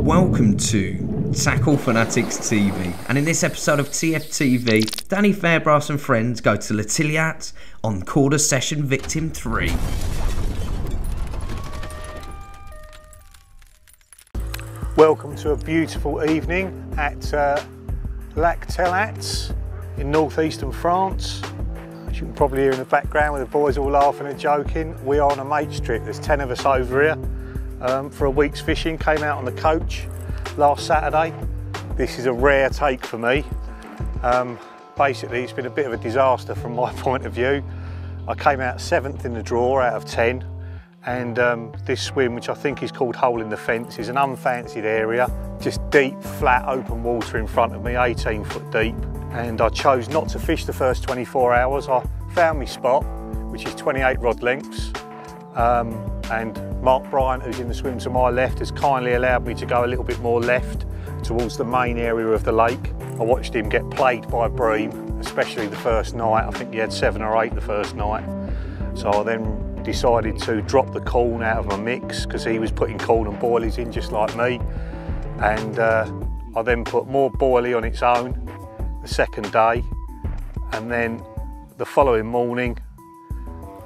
Welcome to Tackle Fanatics TV, and in this episode of TFTV, Danny Fairbrass and friends go to Les Teillatts on Korda Session Victim 3. Welcome to a beautiful evening at Les Teillatts in northeastern France. As you can probably hear in the background with the boys all laughing and joking, we are on a mate's trip. There's 10 of us over here for a week's fishing. Came out on the coach last Saturday. This is a rare take for me. Basically it's been a bit of a disaster from my point of view. I came out 7th in the draw out of 10, and this swim, which I think is called Hole in the Fence, is an unfancied area, just deep, flat, open water in front of me, 18 foot deep. And I chose not to fish the first 24 hours. I found my spot, which is 28 rod lengths. And Mark Bryant, who's in the swim to my left, has kindly allowed me to go a little bit more left towards the main area of the lake. I watched him get plagued by bream, especially the first night. I think he had 7 or 8 the first night. So I then decided to drop the corn out of my mix because he was putting corn and boilies in just like me. And I then put more boilie on its own the second day, and then the following morning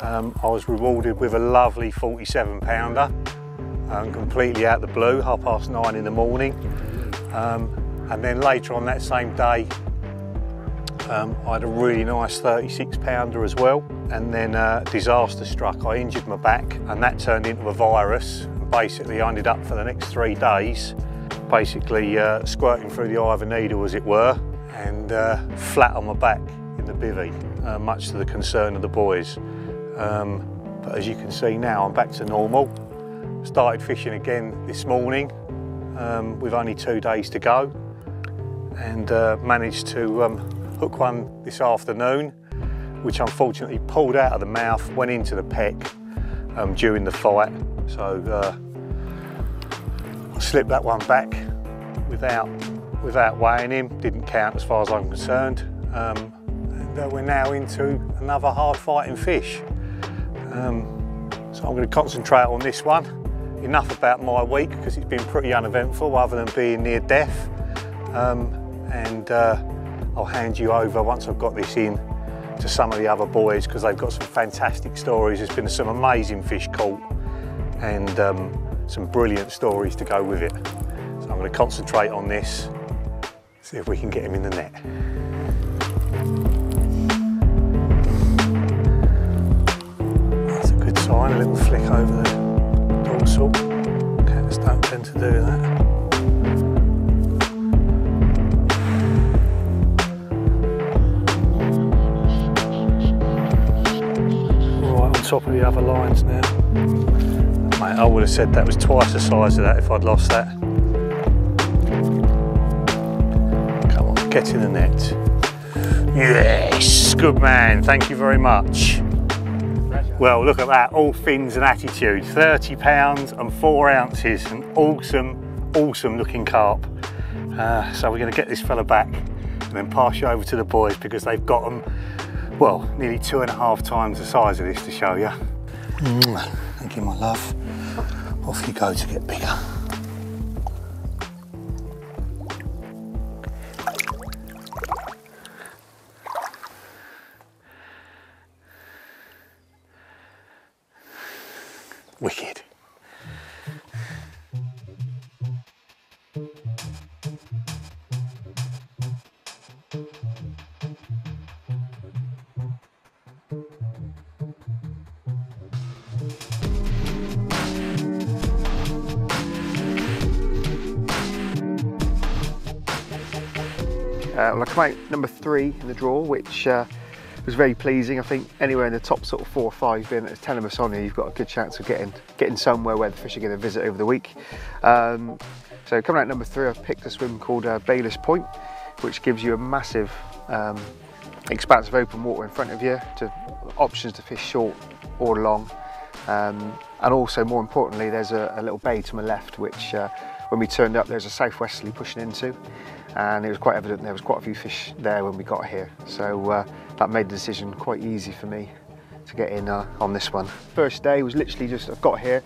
I was rewarded with a lovely 47 pounder, completely out of the blue, 9:30 in the morning. And then later on that same day I had a really nice 36 pounder as well, and then disaster struck. I injured my back and that turned into a virus. Basically I ended up for the next 3 days basically squirting through the eye of a needle, as it were, and flat on my back in the bivvy, much to the concern of the boys. But as you can see now, I'm back to normal. Started fishing again this morning with only 2 days to go, and managed to hook one this afternoon, which unfortunately pulled out of the mouth, went into the peck during the fight. So I slipped that one back without weighing him. Didn't count as far as I'm concerned. And we're now into another hard fighting fish. So I'm going to concentrate on this one. Enough about my week, because it's been pretty uneventful other than being near death. And I'll hand you over once I've got this in to some of the other boys, because they've got some fantastic stories. There's been some amazing fish caught and some brilliant stories to go with it. So I'm going to concentrate on this, see if we can get him in the net. That's a good sign, a little flick over the dorsal. Cats don't tend to do that. Right on top of the other lines now. Mate, I would have said that was twice the size of that if I'd lost that. Come on, get in the net. Yes, good man, thank you very much. Well, look at that, all fins and attitude. 30 pounds and 4 ounces, an awesome looking carp. So we're going to get this fella back and then pass you over to the boys, because they've got them, well, nearly 2.5 times the size of this to show you. Thank you, my love. Off you go to get bigger. Wicked. Well, I come out number 3 in the draw, which was very pleasing. I think anywhere in the top sort of 4 or 5, being there's 10 of us on here, you've got a good chance of getting somewhere where the fish are going to visit over the week. So coming out number 3, I've picked a swim called Bayless Point, which gives you a massive expanse of open water in front of you, to options to fish short or long. And also, more importantly, there's a little bay to my left, which when we turned up, there's a southwesterly pushing into, and it was quite evident there was quite a few fish there when we got here. So that made the decision quite easy for me to get in on this one. First day was literally just, I've got here,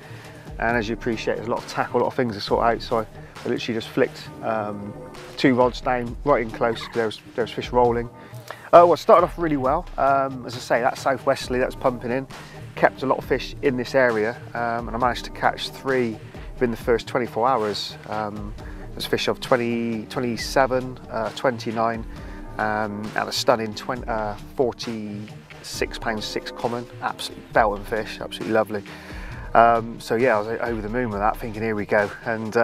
and as you appreciate, there's a lot of tackle, a lot of things to sort out, so I literally just flicked 2 rods down right in close because there was fish rolling. Well, it started off really well. As I say, that southwesterly that's pumping in kept a lot of fish in this area, and I managed to catch 3 within the first 24 hours. There's fish of 20, 27, 29, and a stunning 46 pounds 6 common. Absolutely belting fish, absolutely lovely. So yeah, I was over the moon with that, thinking here we go. And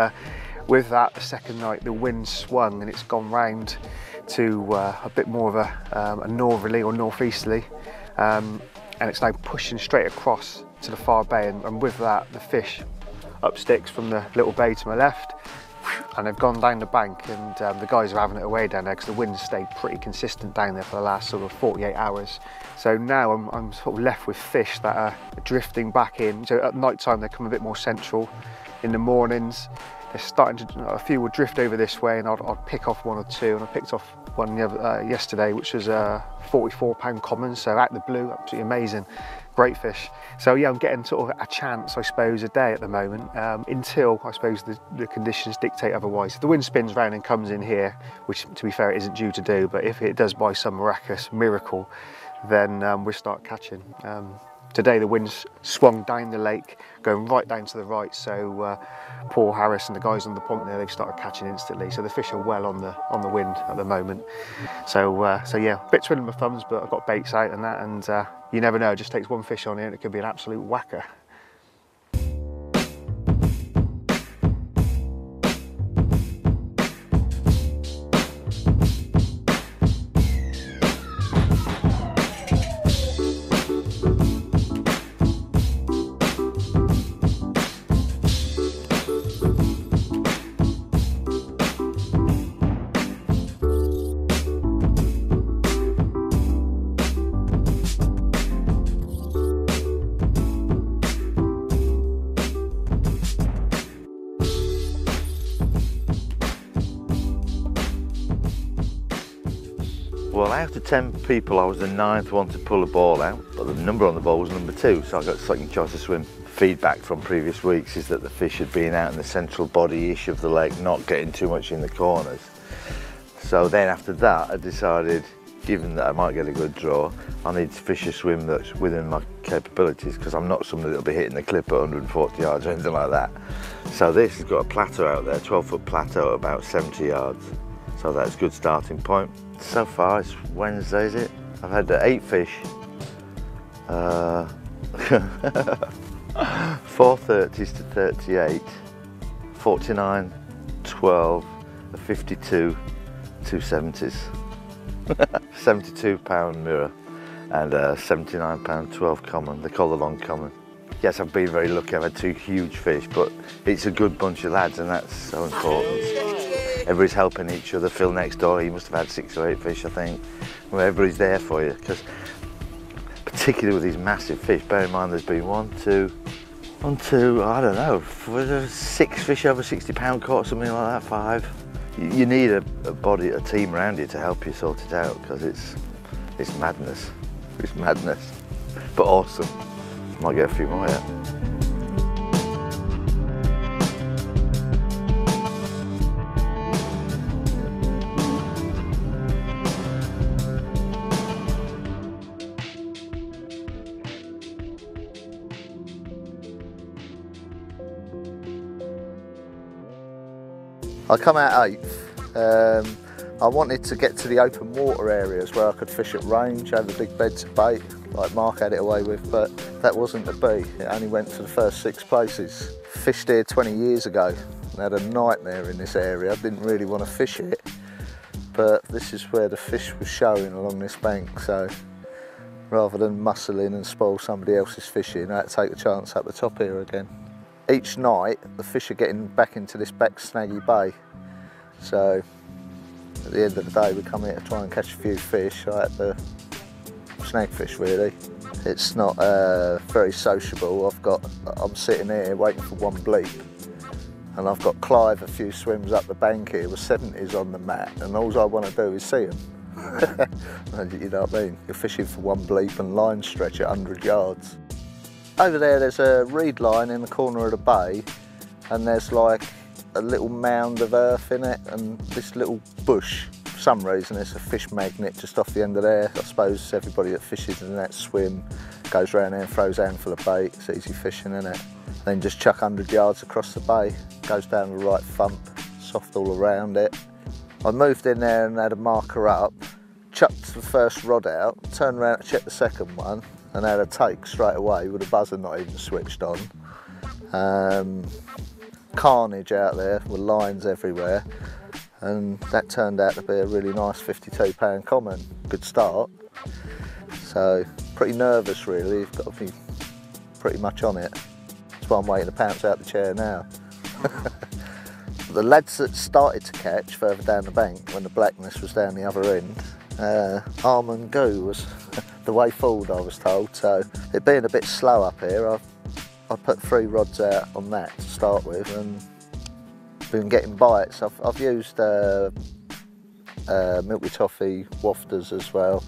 with that, the second night, the wind swung and it's gone round to a bit more of a northerly or northeasterly, and it's now pushing straight across to the far bay, and with that, the fish up sticks from the little bay to my left, and they've gone down the bank, and the guys are having it away down there because the wind stayed pretty consistent down there for the last sort of 48 hours. So now I'm sort of left with fish that are drifting back in. So at night time they come a bit more central. In the mornings they're starting to, a few will drift over this way, and I'd pick off 1 or 2, and I picked off one yesterday, which was a 44 pound common, so out the blue, absolutely amazing, great fish. So yeah, I'm getting sort of a chance, I suppose, a day at the moment, until I suppose the conditions dictate otherwise. If the wind spins round and comes in here, which to be fair it isn't due to do, but if it does by some miraculous miracle, then we'll start catching. Today the wind's swung down the lake, going right down to the right, so Paul Harris and the guys on the pond there, they've started catching instantly, so the fish are well on the wind at the moment. So yeah, a bit twiddling my thumbs, but I've got baits out and that, and you never know, it just takes one fish on here and it could be an absolute whacker. Well, out of 10 people, I was the 9th one to pull a ball out, but the number on the ball was number 2, so I got second choice of swim. Feedback from previous weeks is that the fish had been out in the central body-ish of the lake, not getting too much in the corners. So then after that, I decided, given that I might get a good draw, I need to fish a swim that's within my capabilities, because I'm not somebody that'll be hitting the clip at 140 yards or anything like that. So this has got a plateau out there, 12-foot plateau at about 70 yards. So that's a good starting point. So far, it's Wednesday, is it? I've had 8 fish. 430s to 38, 49, 12, a 52, 2 70s. 72 pound mirror and a 79 pound 12 common. They call the long common. Yes, I've been very lucky. I've had 2 huge fish, but it's a good bunch of lads, and that's so important. Everybody's helping each other. Phil next door, he must have had 6 or 8 fish, I think. Well, everybody's there for you, because particularly with these massive fish, bear in mind there's been one, two, I don't know, 6 fish over 60 pound caught, something like that, 5. You need a team around you to help you sort it out, because it's madness. It's madness, but awesome. Might get a few more yet. I come out 8th. I wanted to get to the open water areas where I could fish at range, have a big beds of bait like Mark had it away with, but that wasn't to be. It only went to the first 6 places. Fished here 20 years ago and had a nightmare in this area. I didn't really want to fish it, but this is where the fish was showing along this bank, so rather than muscle in and spoil somebody else's fishing, I had to take a chance up the top here again. Each night the fish are getting back into this back snaggy bay, so at the end of the day we come here to try and catch a few fish. I had to snag fish really. It's not very sociable. I'm sitting here waiting for one bleep, and I've got Clive a few swims up the bank here with 70s on the mat, and all I want to do is see them. You know what I mean? You're fishing for one bleep and line stretch at 100 yards. Over there there's a reed line in the corner of the bay, and there's like a little mound of earth in it, and this little bush. For some reason there's a fish magnet just off the end of there. I suppose everybody that fishes in that swim goes around there and throws a handful of bait. It's easy fishing, isn't it? Then just chuck 100 yards across the bay, goes down the right thump, soft all around it. I moved in there and had a marker up, chucked the first rod out, turned around and checked the second one, and had a take straight away with the buzzer not even switched on. Carnage out there with lines everywhere, and that turned out to be a really nice 52-pound common. Good start. So pretty nervous really, you've got to be pretty much on it. That's why I'm waiting to pounce out the chair now. The lads that started to catch further down the bank when the blackness was down the other end, arm and goo was the way forward, I was told. So it being a bit slow up here, I put 3 rods out on that to start with, and been getting bites. I've used Milky Toffee wafters as well.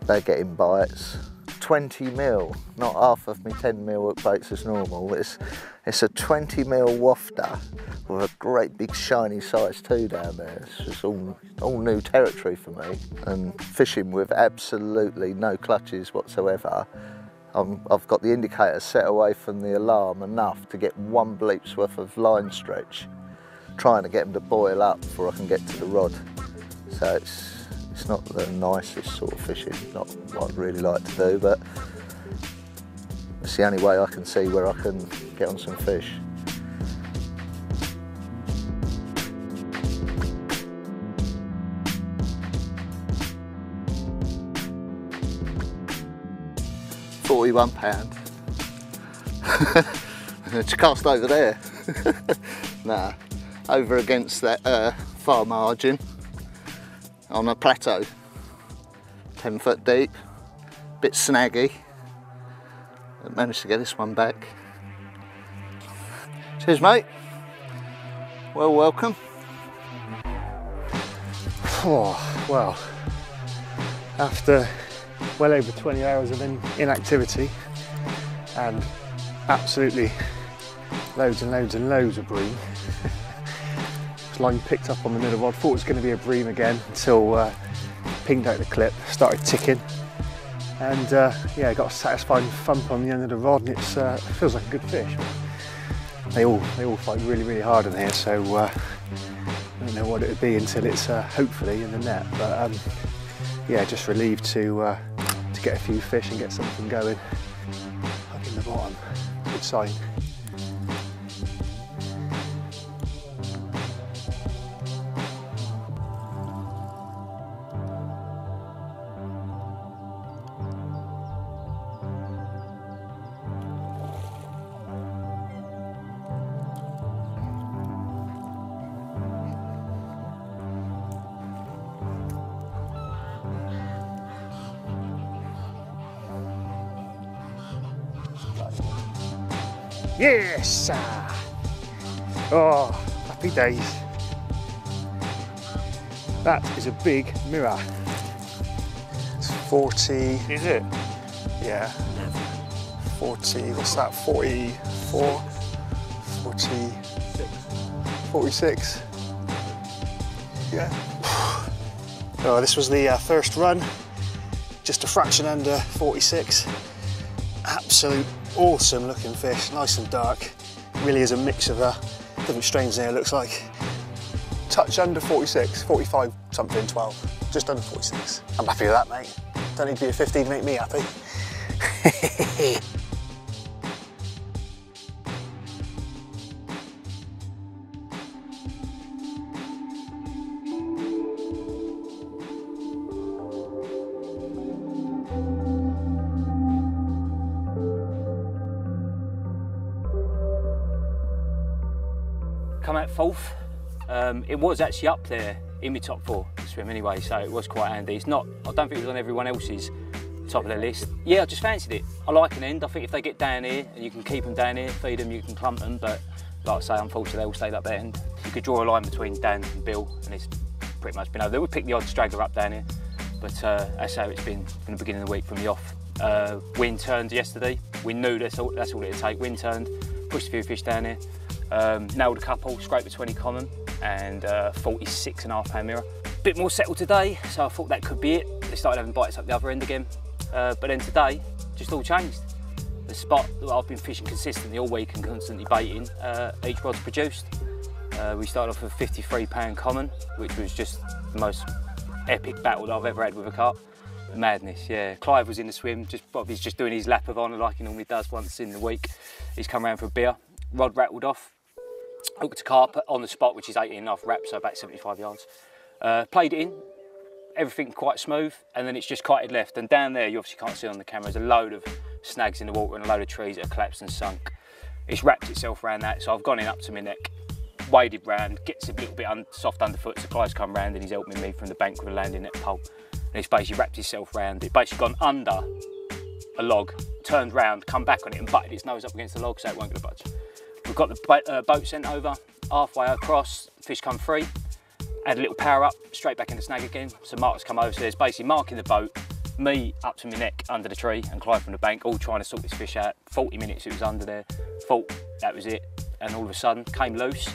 They're getting bites. 20 mil, not half of me 10 mil hook baits as normal. It's a 20 mil wafter with a great big shiny size 2 down there. It's just all new territory for me, and fishing with absolutely no clutches whatsoever. I've got the indicator set away from the alarm enough to get 1 bleep's worth of line stretch, trying to get them to boil up before I can get to the rod. So it's not the nicest sort of fishing, not what I'd really like to do, but it's the only way I can see where I can get on some fish. £41. It's cast over there. Nah, over against that far margin on a plateau. 10 foot deep, bit snaggy. I managed to get this one back. Cheers, mate. Well, welcome. Oh, well, after well over 20 hours of inactivity and absolutely loads and loads and loads of bream. This line picked up on the middle rod, thought it was going to be a bream again until pinged out the clip, started ticking, and yeah, got a satisfying thump on the end of the rod, and it feels like a good fish. They all fight really, really hard in here, so I don't know what it would be until it's hopefully in the net, but yeah, just relieved to get a few fish and get something going. Hug in the bottom, good sign. Yes! Oh, happy days. That is a big mirror. It's 40. Is it? Yeah. 40, what's that? 44? 46. Yeah. Oh, this was the first run. Just a fraction under 46. Absolute awesome looking fish, nice and dark. Really is a mix of different strains there, it looks like. Touch under 46, 45 something, 12. Just under 46. I'm happy with that, mate. Don't need to be a 50 to make me happy. Come out 4th. It was actually up there in my top 4 to swim anyway, so it was quite handy. It's not, I don't think it was on everyone else's top of their list. Yeah, I just fancied it. I like an end. I think if they get down here, and you can keep them down here, feed them, you can clump them, but like I say, unfortunately they all stayed up that end. You could draw a line between Dan and Bill, and it's pretty much been over. They would pick the odd straggler up down here, but that's how it's been from the beginning of the week from the off. Wind turned yesterday, We knew that's all it'd take. Wind turned, pushed a few fish down here, nailed a couple, scraped a 20 common and 46.5 mirror. Bit more settled today, so I thought that could be it. They started having bites up the other end again, but then today, just all changed. The spot that I've been fishing consistently all week and constantly baiting, each rod's produced. We started off with a 53-pound common, which was just the most epic battle that I've ever had with a carp. Madness, yeah. Clive was in the swim, he's just doing his lap of honour like he normally does once in the week. He's come around for a beer, rod rattled off, hooked a carp on the spot, which is 18.5 wraps, so about 75 yards. Played it in, everything quite smooth, and then it's just kited left. And down there, you obviously can't see on the camera, there's a load of snags in the water and a load of trees that have collapsed and sunk. It's wrapped itself around that, so I've gone in up to my neck, waded round, gets a little bit soft underfoot, so Clive's come round and he's helping me from the bank with a landing net pole. And he's basically wrapped himself round it, basically gone under a log, turned round, come back on it and butted its nose up against the log so it won't get a budge. We've got the boat sent over, halfway across, fish come free, add a little power up, straight back in the snag again. So Mark's come over, so there's basically Mark in the boat, me up to my neck under the tree and Clive from the bank, all trying to sort this fish out. 40 minutes it was under there, thought that was it, and all of a sudden came loose.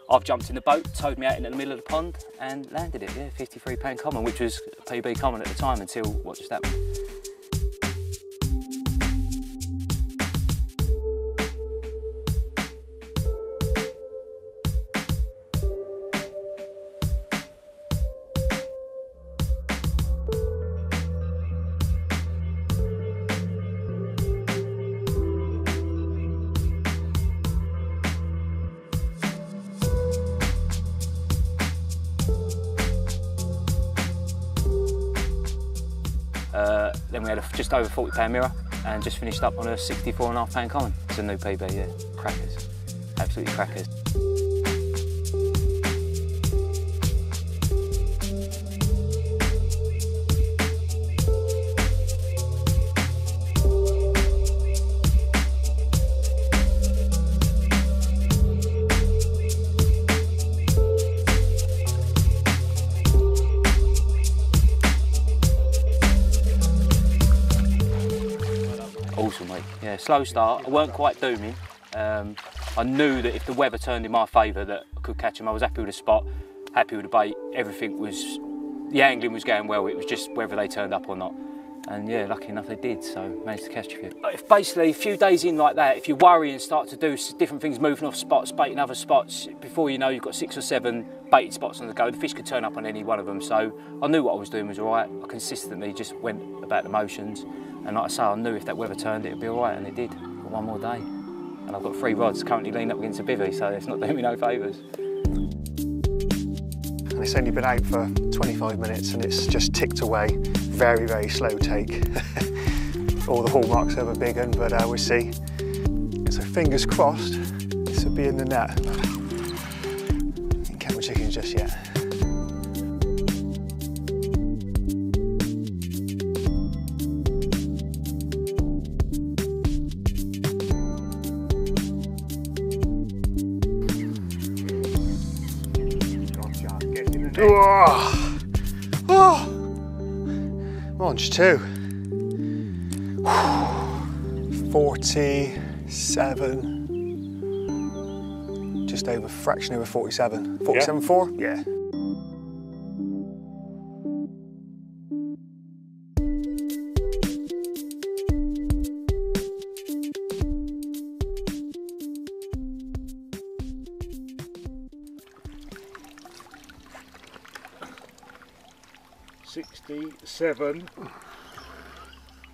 I've jumped in the boat, towed me out into the middle of the pond and landed it, yeah, 53-pound common, which was a PB common at the time until what just happened. Then we had a just over 40-pound mirror and just finished up on a 64.5-pound common. It's a new PB, yeah, crackers, absolutely crackers. Awesome week, yeah, slow start. I weren't quite dooming. I knew that if the weather turned in my favour that I could catch them. I was happy with the spot, happy with the bait, everything was, the angling was going well, it was just whether they turned up or not. And yeah, lucky enough they did, so managed to catch a few. If basically a few days in like that, if you worry and start to do different things, moving off spots, baiting other spots, before you know you've got 6 or 7 baited spots on the go, the fish could turn up on any one of them. So I knew what I was doing was all right. I consistently just went about the motions. And like I say, I knew if that weather turned, it'd be all right, and it did. Got one more day. And I've got 3 rods currently leaned up against a bivvy, so it's not doing me no favours. And it's only been out for 25 minutes and it's just ticked away. Very, very slow take. All the hallmarks of a big one, but we'll see. So fingers crossed, this will be in the net. Ain't count my chickens just yet. Oh, oh. Launch 2. 47, just over, fraction over 47. 47.4? Yeah.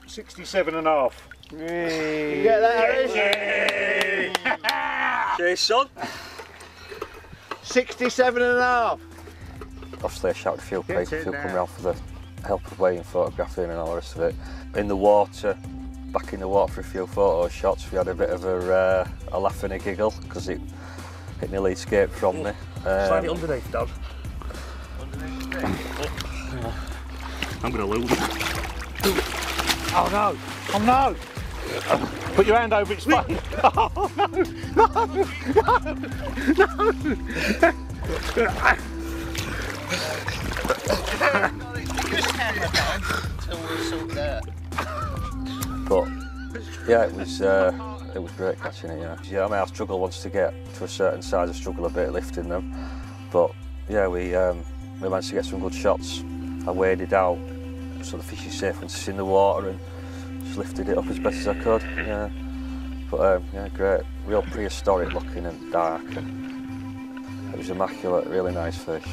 Sixty-seven and a half. Hey. You get that, Harris? Cheers, son. 67 and a half. Obviously I shouted a few people come round for the help of weighing, photographing and all the rest of it. In the water, back in the water for a few photo shots, we had a bit of a laugh and a giggle because it nearly escaped from me. Slightly underneath, Dad. I'm going to lose it. Oh no! Oh no! Put your hand over its face. Oh no! No! No! But Yeah, it was great catching it. Yeah, I mean, I struggle once to get to a certain size. I struggle a bit lifting them, but yeah, we managed to get some good shots. I waded out so the fish is safe once it's in the water, and just lifted it up as best as I could. Yeah, but yeah, great, real prehistoric looking and dark, and it was immaculate, really nice fish.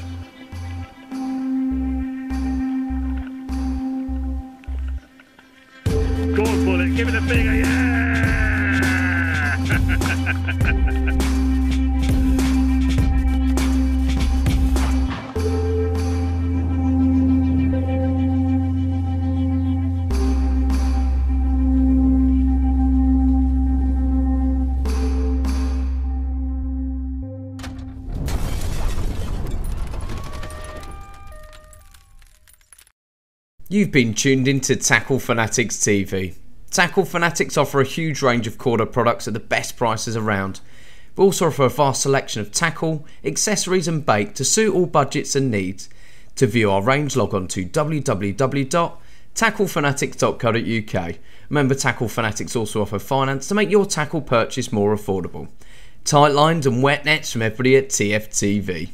Go on, bullet, give it a finger, yeah! You've been tuned into Tackle Fanatics TV. Tackle Fanatics offer a huge range of Korda products at the best prices around. We also offer a vast selection of tackle, accessories and bait to suit all budgets and needs. To view our range, log on to www.tacklefanatics.co.uk. Remember, Tackle Fanatics also offer finance to make your tackle purchase more affordable. Tight lines and wet nets from everybody at TFTV.